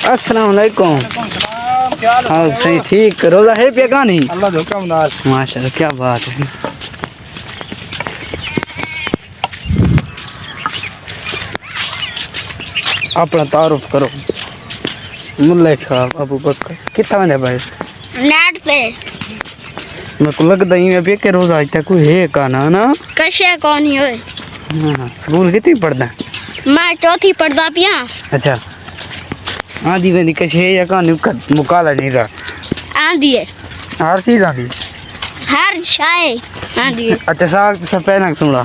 अस्सलाम वालेकुम। हाँ सही ठीक। रोजा है पे का नहीं? अल्लाह धोखा मुनास। माशाल्लाह क्या बात है। अपना तारुफ करो। मुल्ला साहब अबू बकर कितना बंदे भाई? नेट पे मेरे को लगता ही मैं के रोज आज तक कोई है का ना कशे कौन ही होए। स्कूल कितनी पढ़दा? मैं चौथी पढ़दा पिया। अच्छा आधी बंदी कश है या का मुकाला नहीं रहा? आंधी है हर चीज आधी हर शाय आंधी है। अच्छा साग से पहले सुना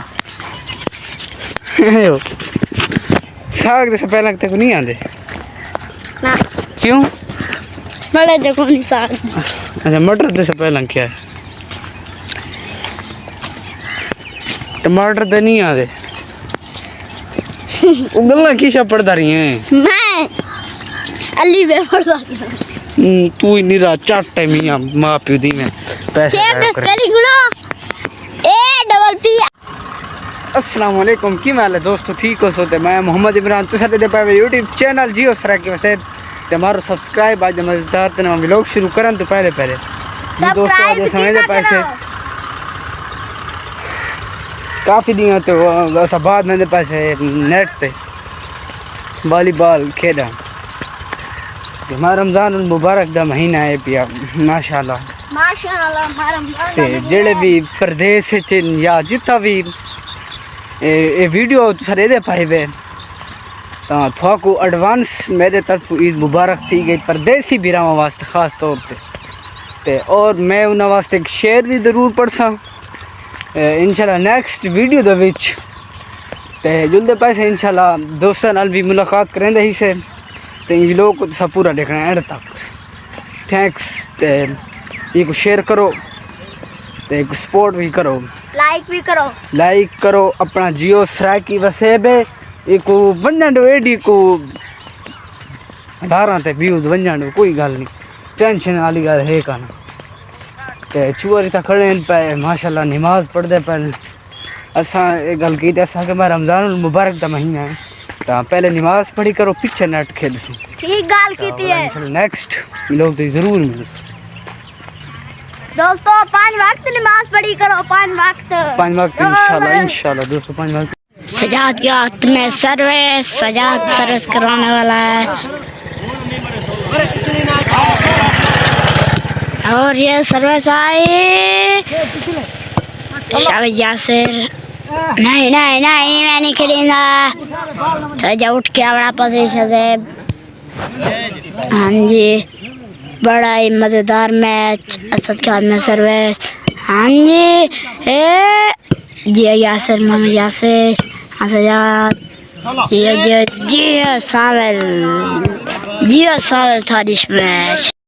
साग से पहले तक नहीं आते ना क्यों? बड़े देखो नहीं साग। अच्छा मटर से पहले क्या है? टमाटर तो नहीं आते। वो गल्ला किसा पढ़दा रही हैं? मैं अली वे पढ़दा पिया। तू ही निरा चाटे मियां मां प्यो दी में पैसे चेक करी गुणो ए डबल पी। अस्सलाम वालेकुम की हाल है दोस्तों? ठीक हो सोते मैं मोहम्मद इमरान तुसा दे पे यूट्यूब चैनल जियो सरा के वैसे हमारा सब्सक्राइब आज मजेदार तना व्लॉग शुरू करन तो पहले जी दोस्तों आज समय दे पैसे काफ़ी दिन तो ऐसा बाद में दे पैसे नेट पे वॉलीबॉल खेला। हमारा रमज़ान मुबारक दा महीना है पिया माशाल्लाह माशाल्लाह। जेड़े भी प्रदेश या जितना भी ये वीडियो सारे दे पाए वे थोको एडवांस मेरे तरफ ईद मुबारक थी गई परदेसी बिरावां वास्ते ख़ास तौर पे और मैं उन्होंने वास्ते एक शेर भी ज़रूर पढ़सा इंशाल्लाह नेक्स्ट वीडियो दे विच ते जुलदे पैसे इंशाल्लाह दोस्तों नाल भी मुलाकात करेंगे ही से तो इन लोग को सब पूरा देखना एंड तक। थैंक्स ते ये को शेयर करो ते सपोर्ट भी करो लाइक करो अपना जियो सरा की वसेबे एक वंजन एडी को 18 ते व्यूज वंजन कोई गल नहीं टेंशन वाली गल है का ना ते चुअर था खड़े पे माशाल्लाह नमाज पढ़ते पे असा एक गल की असा के मैं रमज़ान मुबारक का महीना है तो पहले नमाज पढ़ी करो पीछे नेट खेल सो ठीक गाल कीती है। नेक्स्ट लोग तो जरूर मिल दोस्तों 5 वक्त नमाज पढ़ी करो 5 वक्त इंशाल्लाह दोस्तों 5 वक्त। सजाद के हाथ में सर्विस सजाद सर्विस करवाने वाला है और ये सर्विस आई शाबाश यासिर। नहीं मैं नहीं खरीदा सजा उठ के बड़ा पोजीशन से। हाँ जी बड़ा ही मज़ेदार मैच असद के हाथ में सर्विस। हाँ जी यासिर मोहम्मद यासिर सजाद जियो सावल था इस मैच।